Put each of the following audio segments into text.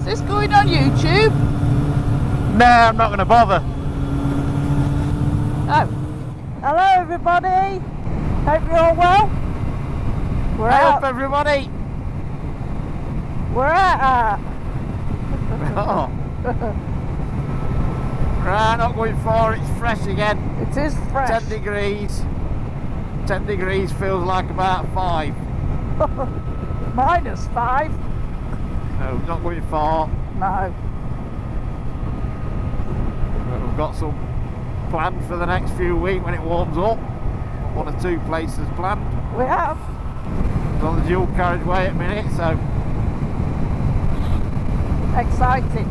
this going on YouTube? No, I'm not going to bother. Oh. Hello everybody. Hope you're all well. We're Help out. everybody. We're out. Oh. Right, not going far, it's fresh again. It is fresh. 10 degrees. 10 degrees feels like about 5. -5. No, not going far. No. But we've got some planned for the next few weeks when it warms up. 1 or 2 places planned. We have. It's on the dual carriageway at the minute, so Exciting.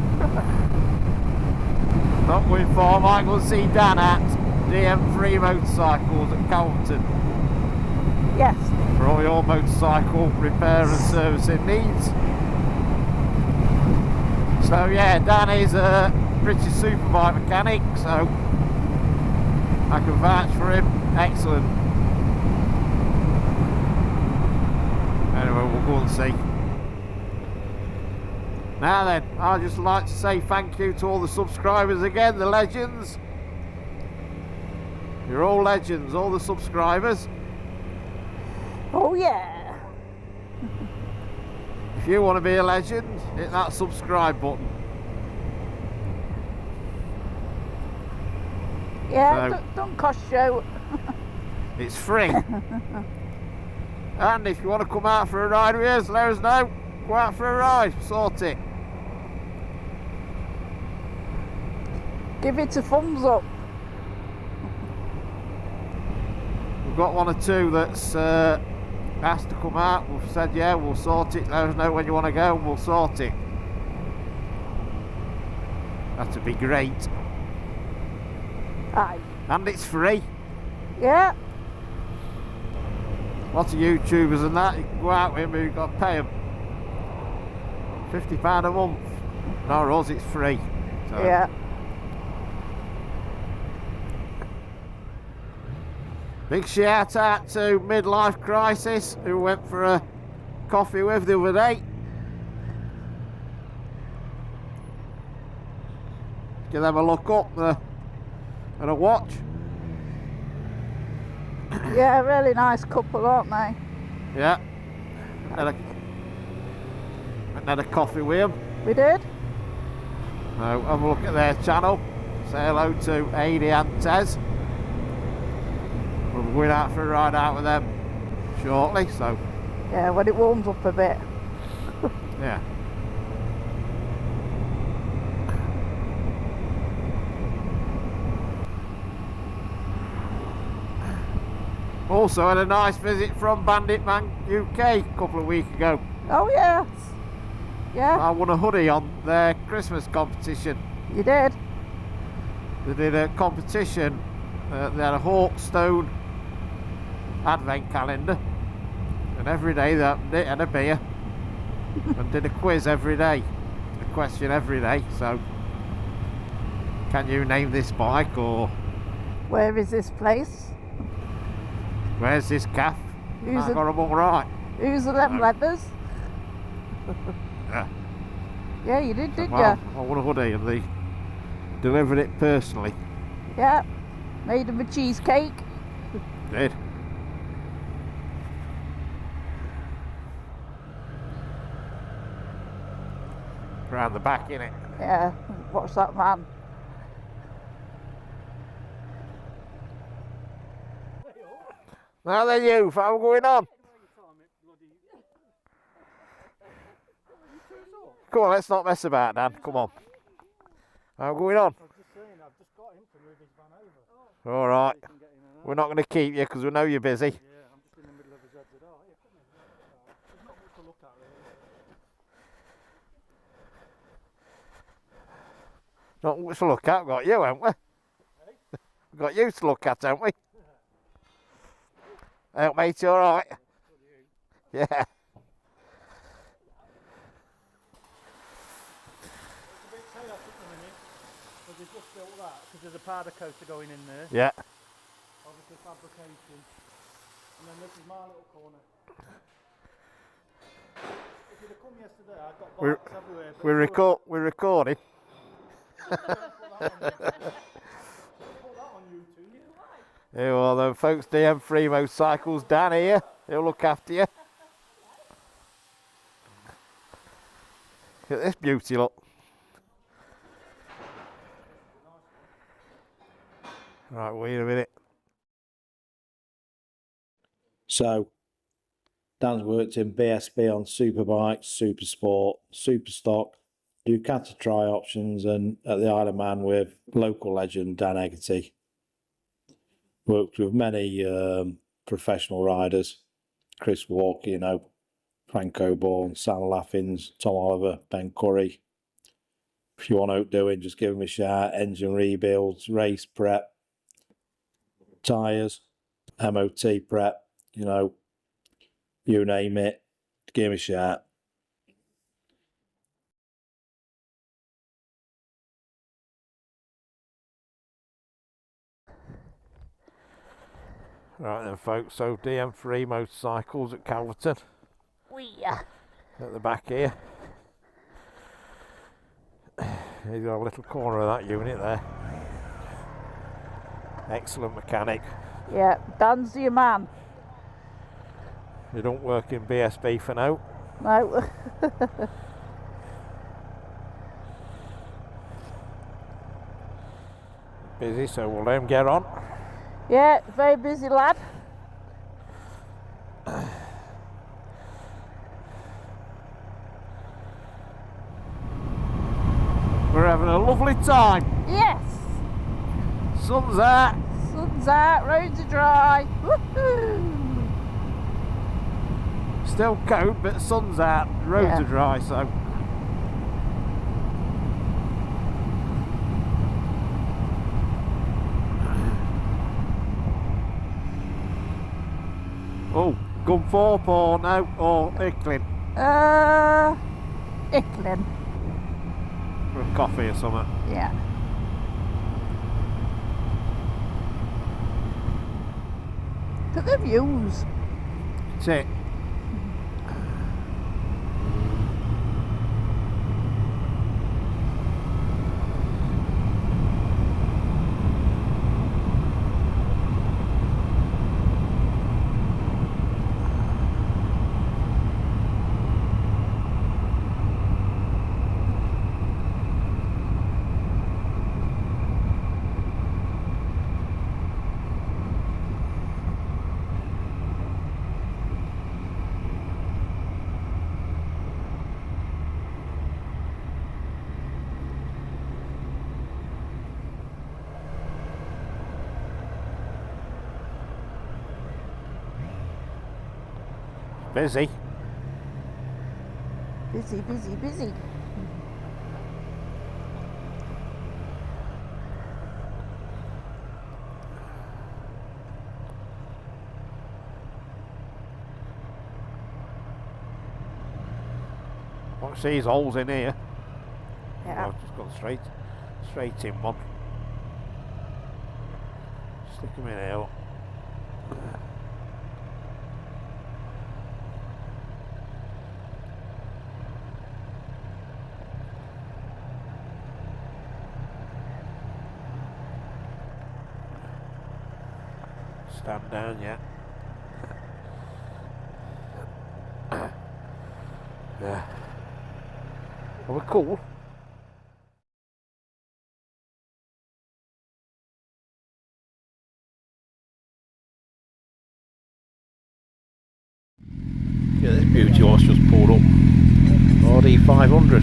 not going far. Might go and see Dan at DM3 Motorcycles at Calverton Yes. for all your motorcycle repair and servicing needs. So yeah, Dan is a British superbike mechanic, so I can vouch for him. Excellent. Anyway, we'll go and see. Now then, I'd just like to say thank you to all the subscribers again, the legends. You're all legends, all the subscribers. Oh yeah. If you want to be a legend, hit that subscribe button. Yeah, So, don't cost you. it's free. And if you want to come out for a ride with us, let us know. Go out for a ride, sort it. Give it a thumbs up. We've got 1 or 2 that's asked to come out. We've said yeah, we'll sort it. Let us know when you want to go and we'll sort it. That'd be great. Aye. And it's free. Yeah. Lots of YouTubers and that, you can go out with them, but you've got to pay them £50 a month. No, us, it's free. So. Yeah. Big shout out to Midlife Crisis, who went for a coffee with the other day. Give them a look up and a watch. Yeah, really nice couple, aren't they? Yeah. And had a coffee with them. We did. So have a look at their channel. Say hello to Adi and Tez. We'll be going out for a ride out with them shortly, so Yeah, when it warms up a bit. yeah. Also had a nice visit from Bandit Man UK a couple of weeks ago. Oh yes. Yeah. I won a hoodie on their Christmas competition. You did. They did a competition. They had a Hawkstone advent calendar, and every day they opened it and a beer and did a quiz every day, a question every day. So, can you name this bike, or Where is this place? where's this calf? I Who's got them all right. Who's the them No. leathers? Yeah. Yeah, you did, didn't Well, you? I won a hoodie and they delivered it personally. Yeah. Made them a cheesecake. Did. Round the back, innit? Yeah. Watch that man. Now then, you, how are going on? Come on, let's not mess about, Dan. Come on. How are we going on? I was just saying, I've just got him to move his van over. All right. So he can get in and out. We're not going to keep you because we know you're busy. Yeah, I'm just in the middle of his ZZR. Yeah, come in. There's not much to look at, really. Not much to look at. We've got you, haven't we? We've got you to look at, haven't we? Hey, mate, you all right? Yeah. It's a bit chaos at the minute, because they've just built that, because there's a powder coater going in there. Yeah. Obviously fabrication. And then this is my little corner. It's you'd have come yesterday, I've got bikes everywhere. But We're recording. put that on YouTube. Here are them folks, DM3 Motorcycles, Dan here. He'll look after you. Look at this beauty, look. Right, wait a minute. So, Dan's worked in BSB on Superbikes, Super Sport, Super Stock, Ducati Tri options, and at the Isle of Man with local legend Dan Egerty. Worked with many professional riders, Chris Walker, you know, Frank O'Bourne, Sam Laffins, Tom Oliver, Ben Curry. If you want out doing, just give him a shout. Engine rebuilds, race prep, tyres, MOT prep, you know, you name it, give him a shout. Right then folks, so DM3 Motorcycles at Calverton. Yeah. At the back here. He's got a little corner of that unit there. Excellent mechanic. Yeah, Dan's your man. He don't work in BSB for now. No. Busy, so we'll let him get on. Yeah, very busy lad. We're having a lovely time. Yes. Sun's out. Sun's out, roads are dry. Woohoo! Still cold, but the sun's out. Roads are dry, so. Oh, Gunthorpe or no, or Hickling Hickling. for a coffee or something. Yeah. Look at the views. That's it. Busy. Busy, busy, busy. Watch these holes in here. Yeah. I've just got straight in one. Stick them in here. Look. Stand down yet. Yeah. Well, we're cool. Yeah, this beauty horse just pulled up. RD 500.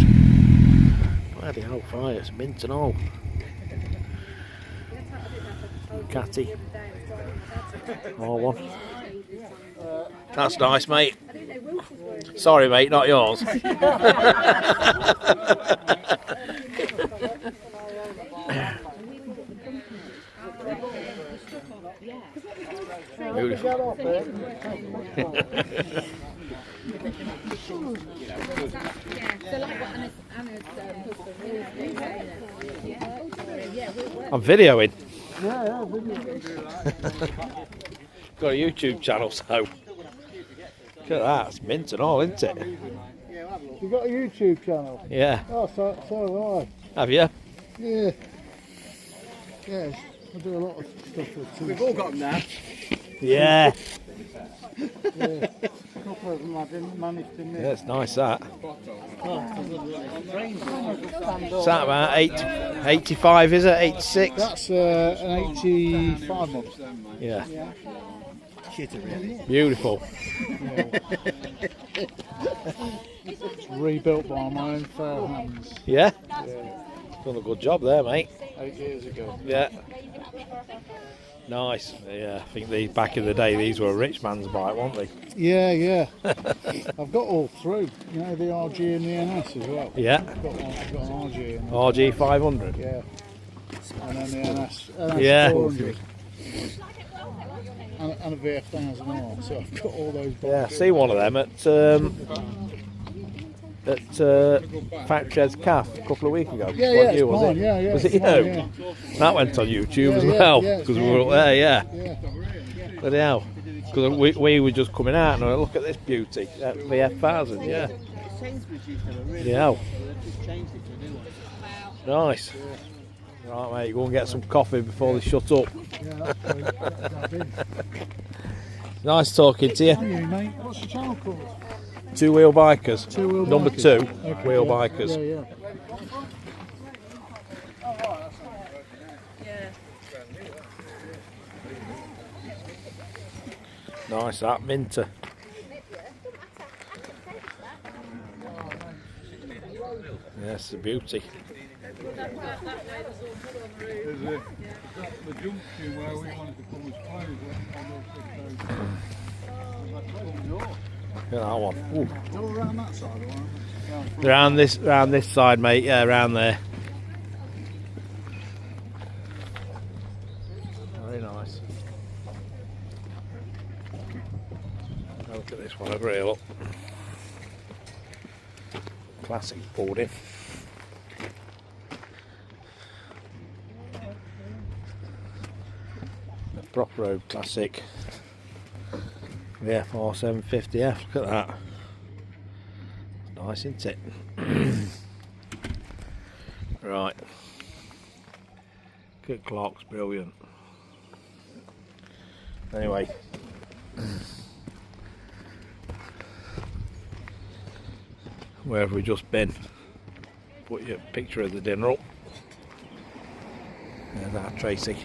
Bloody hell, fire, it's mint and all. Catty. R1. That's nice, mate. Sorry, mate, not yours. Beautiful. I'm videoing. Got a YouTube channel, so look at that, it's mint and all, isn't it? You got a YouTube channel? Yeah. Oh, so have Have you? I. Yeah. Yes, I do a lot of stuff with We've all got them now. Yeah. Yeah. A couple of them I didn't manage to miss. Yeah, it's nice that. Oh, Is that about 85, is it? 86? that's an 85 model. Yeah. Shit, really. Beautiful. Rebuilt by my own fair hands. Yeah? Yeah. Done a good job there, mate. 8 years ago. Yeah. Nice. Yeah, I think back in the day these were a rich man's bike, weren't they? Yeah, yeah. I've got all through. You know, the RG and the NS as well. Yeah. I've got an RG. And RG 500. yeah. And then the NS Yeah. 400. And a VF1000R. So I've got all those bikes. Yeah, I see one of them at Factory Heads Calf a couple of weeks ago. Yeah, Wasn't it's you, was mine, it? yeah, Was it it's you? mine, yeah. That went on YouTube Yeah, as yeah, well yeah, because it's we were up mine, there. Yeah. Yeah. Bloody hell. Because we were just coming out and I went, look at this beauty. That VF1000. Yeah. Yeah. Nice. Right, mate. Go and get some coffee before they shut up. Yeah, that's great. Nice talking to you. How are you, mate? What's the channel called? Two Wheel Bikers. Two Wheel Number Bikers. 2 Okay, Wheel yeah, Bikers. Yeah, yeah. Nice that Minter. Yes, a beauty. The junction where we wanted to come was closed. Look at that one. Ooh. All around that side, or Round this side, mate. Yeah, round there. Very nice. Look at this one over here. Look. Classic boarding. A proper road classic. The FR 750F. Look at that. Nice, isn't it? Right. Good clock's brilliant. Anyway. Where have we just been? Put your picture of the dinner up. There's that Tracy.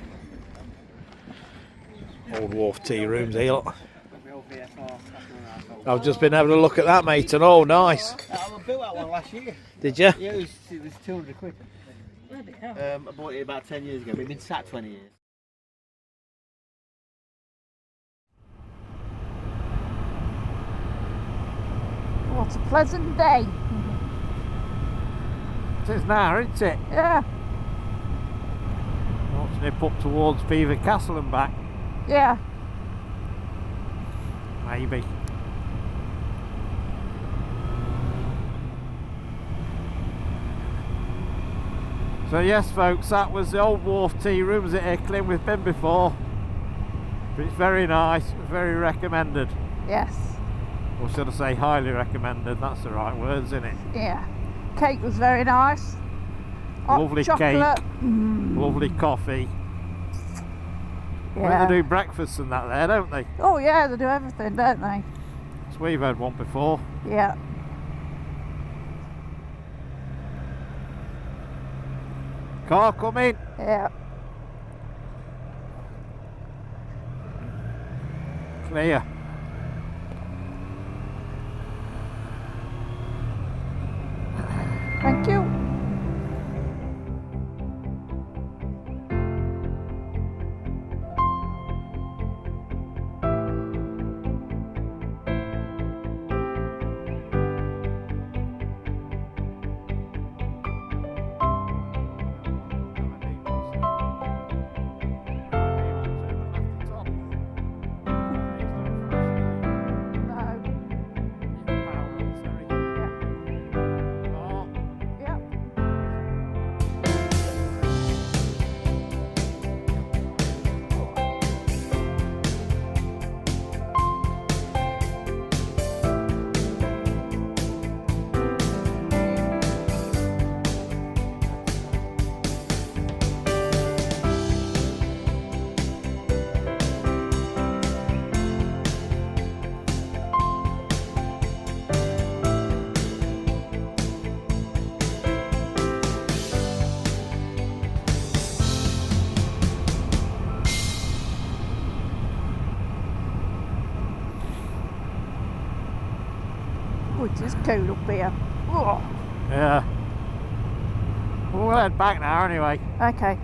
Old Wharf Tea Rooms here. Look. I've just been having a look at that, mate, and oh, nice. I built that one last year. Did you? Yeah, it was 200 quid. I bought it about 10 years ago. We've been sat 20 years. What a pleasant day. It is now, isn't it? Yeah, Want to nip up towards Beaver Castle and back? yeah. Maybe. So yes folks, that was the Old Wharf Tea Rooms at Hickling. We've been before, but it's very nice, very recommended. Yes, Or should I say highly recommended, that's the right words, isn't it? yeah. Cake was very nice. Hot Lovely chocolate. cake, lovely coffee. Well, Yeah. they do breakfast and that there, don't they? Oh yeah, they do everything, don't they? So we've had one before. Yeah. Car coming. Yeah. Clear. Thank you. No. Yeah. food up here. Oh, Yeah. We'll head back now anyway. okay.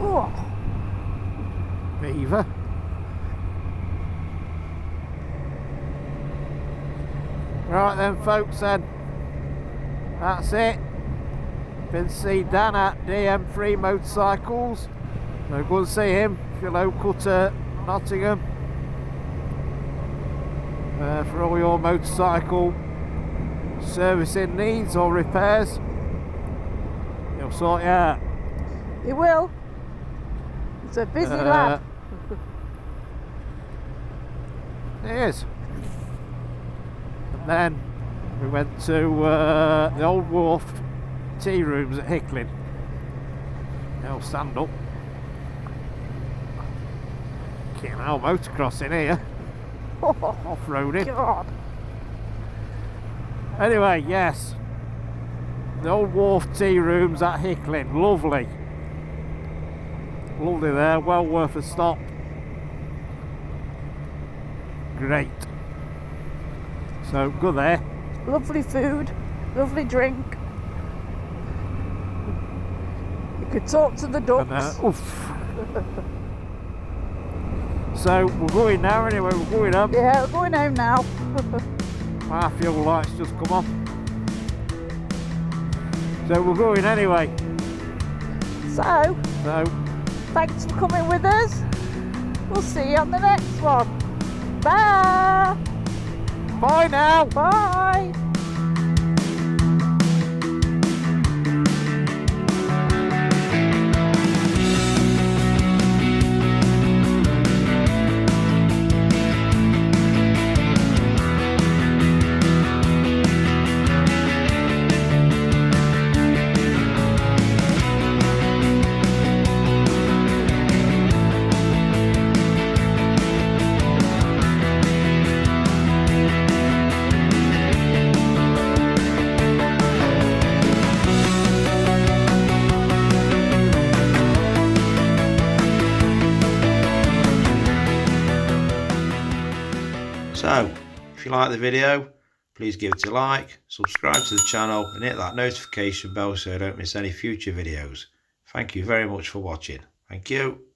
Oh, Beaver. Right then folks then. That's it. Been to see Dan at DM3 Motorcycles. So go and see him if you're local to Nottingham. For all your motorcycle servicing needs or repairs. He'll sort you out. he will. He's a busy lad. It is. And then we went to the Old Wharf Tea Rooms at Hickling. They'll stand up. Getting our motocross in here. Off-roading. God. Anyway, yes. The Old Wharf Tea Rooms at Hickling. Lovely. Lovely there. Well worth a stop. Great. So, go there. Lovely food, lovely drink. You could talk to the ducks. And, oof. So, we're going now anyway. We're going up. Yeah, we're going home now. My fuel lights just come on. So, we're going anyway. So, So, thanks for coming with us. We'll see you on the next one. Bye. bye now. Bye. So, if you like the video, please give it a like, subscribe to the channel and hit that notification bell so you don't miss any future videos. Thank you very much for watching. Thank you.